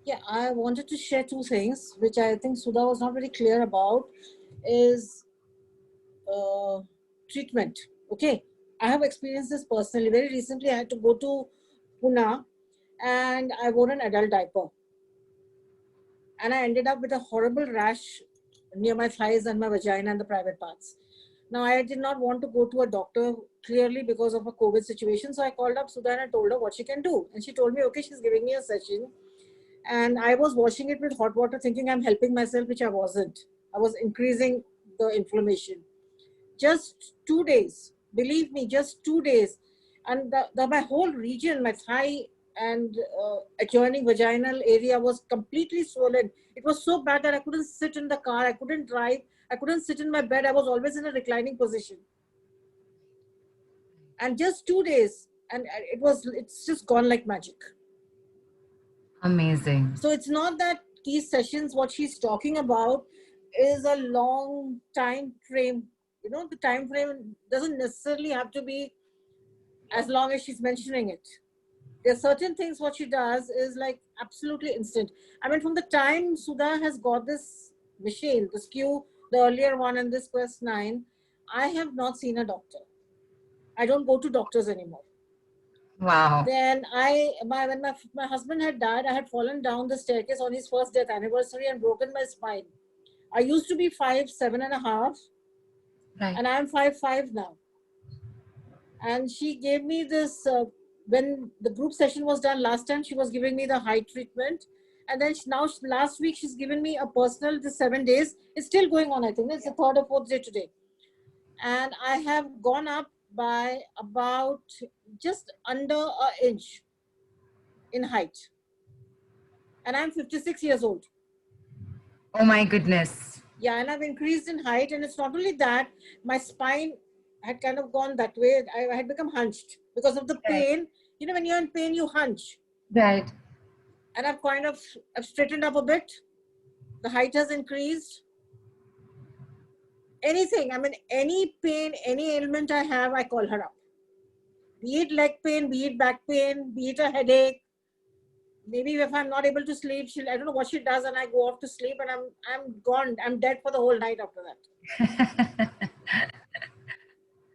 Yeah, I wanted to share two things, which I think Sudha was not very clear about, is uh, treatment. Okay, I have experienced this personally. Very recently, I had to go to Pune, and I wore an adult diaper, and I ended up with a horrible rash near my thighs and my vagina and the private parts. Now, I did not want to go to a doctor clearly because of a COVID situation, so I called up Sudha and I told her what she can do, and she told me, okay, she's giving me a session. And I was washing it with hot water thinking I'm helping myself, which I wasn't. I was increasing the inflammation. Just 2 days, believe me, just 2 days. And my whole region, my thigh and adjoining vaginal area was completely swollen. It was so bad that I couldn't sit in the car, I couldn't drive, I couldn't sit in my bed. I was always in a reclining position. And just 2 days, and it's just gone like magic. Amazing. So it's not that these sessions, what she's talking about, is a long time frame. You know, the time frame doesn't necessarily have to be as long as she's mentioning it. There are certain things what she does is like absolutely instant. I mean, from the time Sudha has got this machine, the SKU, the earlier one, and this Quest 9, I have not seen a doctor. I don't go to doctors anymore. Wow. Then when my husband had died, I had fallen down the staircase on his first death anniversary and broken my spine. I used to be 5'7.5", Right. and I'm 5'5" now. And she gave me this, when the group session was done last time, she was giving me the height treatment. And then last week, she's given me a personal, the 7 days. It's still going on, I think. It's the third or fourth day today. And I have gone up by about just under an inch in height. And I'm 56 years old. Oh my goodness. Yeah, and I've increased in height. And it's not only that, my spine had kind of gone that way. I had become hunched because of the pain. You know, when you're in pain, you hunch. Right. And I've straightened up a bit. The height has increased. Anything, I mean, any pain, any ailment I have, I call her up. Be it leg pain, be it back pain, be it a headache. Maybe if I'm not able to sleep, I don't know what she does, and I go off to sleep, and I'm gone. I'm dead for the whole night after that.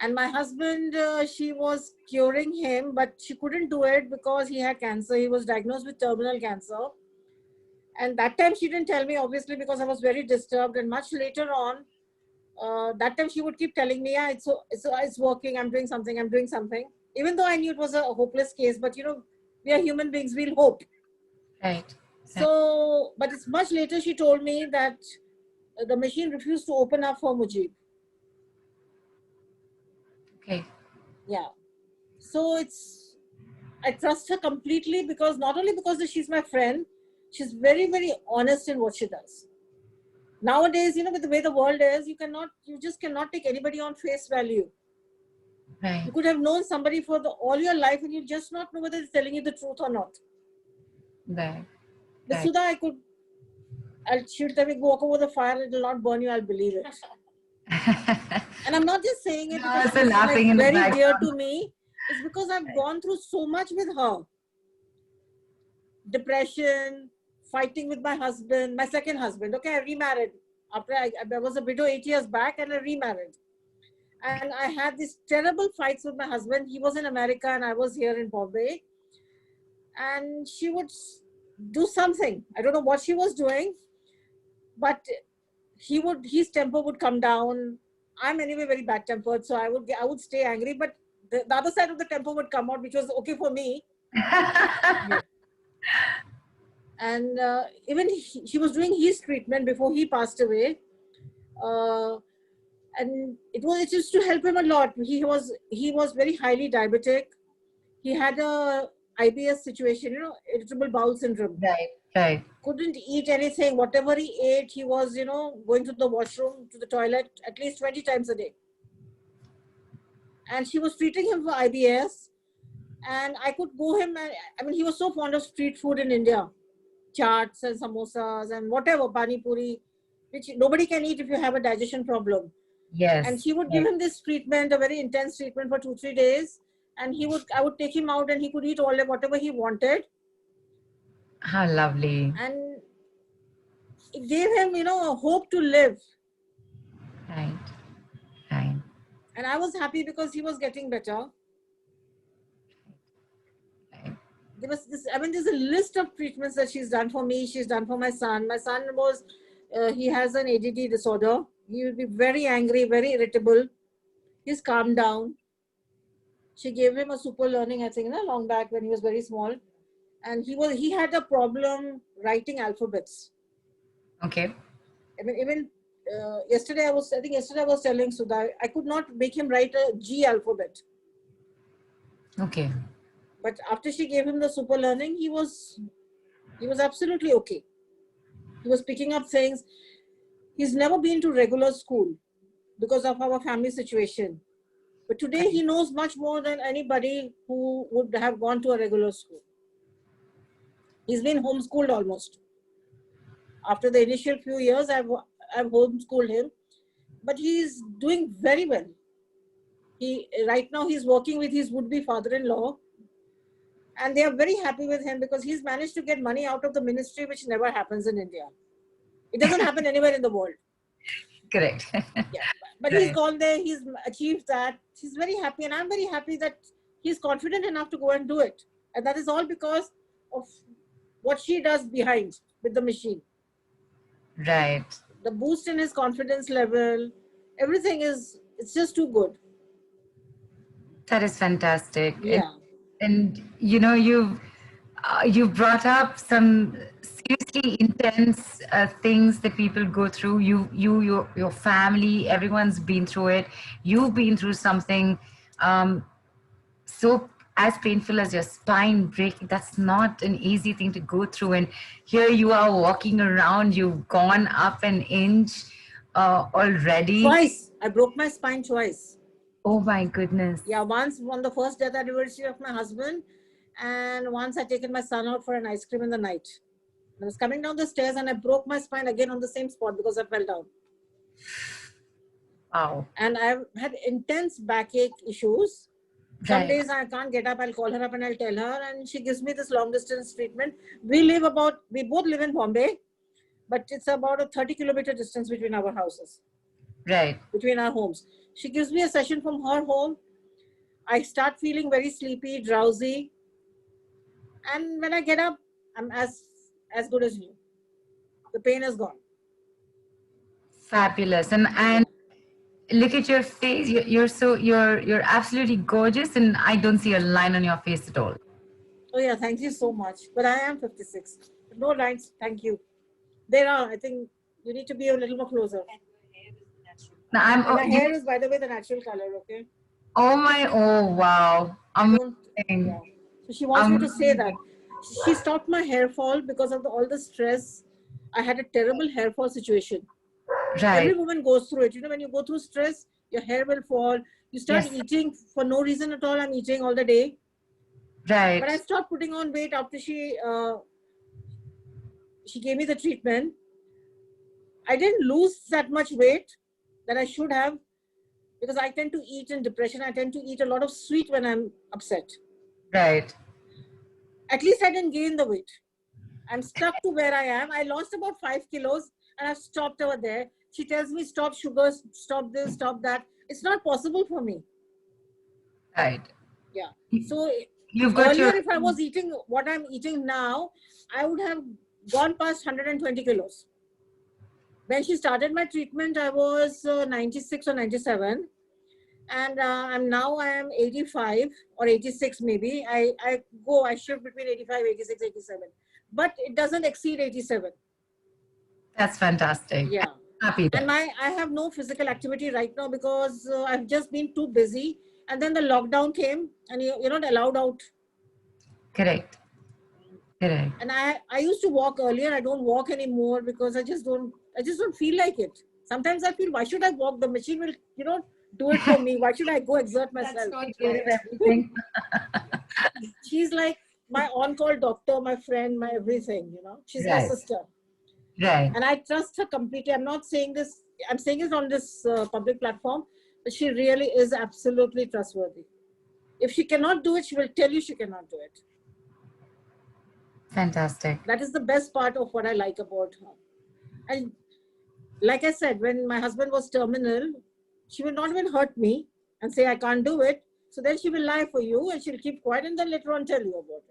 And my husband, she was curing him, but she couldn't do it because he had cancer. He was diagnosed with terminal cancer. And that time she didn't tell me, obviously, because I was very disturbed. And much later on, that time she would keep telling me, yeah, it's working. I'm doing something. Even though I knew it was a hopeless case, but you know, we are human beings, we'll hope. Right. So, but it's much later she told me that the machine refused to open up for Mujib. Okay. Yeah. So I trust her completely, because not only because she's my friend, she's very, very honest in what she does. Nowadays, you know, with the way the world is, you just cannot take anybody on face value. Right. You could have known somebody for all your life, and you just not know whether they're telling you the truth or not. Right. With Sudha, she'll tell me, walk over the fire, it will not burn you, I'll believe it. And I'm not just saying it because she's like very dear to me. It's because I've gone through so much with her. Depression, fighting with my husband, my second husband. Okay, I remarried. After I was a widow 8 years back, and I remarried. And I had these terrible fights with my husband. He was in America and I was here in Bombay. And she would do something. I don't know what she was doing, but his temper would come down. I'm anyway very bad tempered, so I would stay angry, but the other side of the temper would come out, which was okay for me. And even he was doing his treatment before he passed away. And it used to help him a lot. He was very highly diabetic. He had a IBS situation, you know, irritable bowel syndrome. Right. Couldn't eat anything. Whatever he ate, he was, you know, going to the washroom, to the toilet at least 20 times a day. And she was treating him for IBS. And I could go him, I mean, he was so fond of street food in India. Chaats and samosas and whatever, pani puri, which nobody can eat if you have a digestion problem. Yes. And she would give him this treatment, a very intense treatment for 2-3 days. And I would take him out and he could eat whatever he wanted. How lovely. And it gave him, a hope to live. Right. Right. And I was happy because he was getting better. Right. There's a list of treatments that she's done for me. She's done for my son. My son he has an ADD disorder. He will be very angry, very irritable. He's calmed down. She gave him a super learning, I think, long back when he was very small. And he had a problem writing alphabets. Okay. Even yesterday I was telling Sudha, I could not make him write a G alphabet. Okay. But after she gave him the super learning, he was absolutely okay. He was picking up things. He's never been to regular school because of our family situation. But today he knows much more than anybody who would have gone to a regular school. He's been homeschooled almost. After the initial few years, I've homeschooled him, but he's doing very well. Right now he's working with his would-be father-in-law, and they are very happy with him because he's managed to get money out of the ministry, which never happens in India. It doesn't happen anywhere in the world. Correct. Yeah, but Right. he's gone there, he's achieved that. He's very happy, and I'm very happy that he's confident enough to go and do it. And that is all because of what she does behind with the machine. Right. The boost in his confidence level, everything it's just too good. That is fantastic. Yeah. And you've brought up some seriously intense things that people go through. Your family, everyone's been through it. You've been through something so as painful as your spine breaking. That's not an easy thing to go through. And here you are walking around. You've gone up an inch already. Twice. I broke my spine twice. Oh my goodness. Yeah, once on the first death anniversary of my husband, and once I taken my son out for an ice cream in the night. I was coming down the stairs and I broke my spine again on the same spot because I fell down. Wow. And I've had intense backache issues. Some days I can't get up, I'll call her up and I'll tell her, and she gives me this long distance treatment. We both live in Bombay, but it's about a 30-kilometer distance between our houses. Right. Between our homes. She gives me a session from her home. I start feeling very sleepy, drowsy. And when I get up, I'm as good as new. The pain is gone. Fabulous. And look at your face. You're absolutely gorgeous, and I don't see a line on your face at all. Oh yeah, thank you so much. But I am 56. No lines, thank you. There are. I think you need to be a little more closer. Now my hair is, by the way, the natural color. Okay. Oh wow. Amazing. Yeah. So she wants me to say that. She stopped my hair fall because of all the stress. I had a terrible hair fall situation. Right. Every woman goes through it. When you go through stress, your hair will fall. You start eating for no reason at all. I'm eating all the day. Right. But I stopped putting on weight after she gave me the treatment. I didn't lose that much weight that I should have, because I tend to eat in depression. I tend to eat a lot of sweet when I'm upset. Right. At least I didn't gain the weight. I'm stuck to where I am. I lost about 5 kilos and I've stopped over there. She tells me, stop sugars, stop this, stop that. It's not possible for me. Right. Yeah. So earlier, if I was eating what I'm eating now, I would have gone past 120 kilos. When she started my treatment, I was 96 or 97. And I am 85 or 86 maybe. I shift between 85, 86, 87. But it doesn't exceed 87. That's fantastic. Yeah. Happy there. And I have no physical activity right now because I've just been too busy. And then the lockdown came and you're not allowed out. Correct. Correct. And I used to walk earlier. I don't walk anymore because I just don't feel like it. Sometimes I feel, why should I walk? The machine will, do it for me. Why should I go exert myself? That's not everything. She's like my on-call doctor, my friend, my everything, She's my sister. Right. And I trust her completely. I'm not saying this, I'm saying it on this public platform, but she really is absolutely trustworthy. If she cannot do it, she will tell you she cannot do it. Fantastic. That is the best part of what I like about her. And like I said, when my husband was terminal, she will not even hurt me and say, I can't do it. So then she will lie for you and she'll keep quiet and then later on tell you about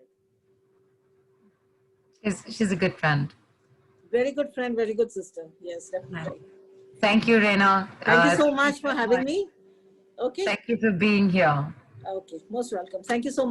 it. She's a good friend. Very good friend, very good sister. Yes, definitely. Thank you, Rena. Thank you so much for having me. Okay. Thank you for being here. Okay. Most welcome. Thank you so much.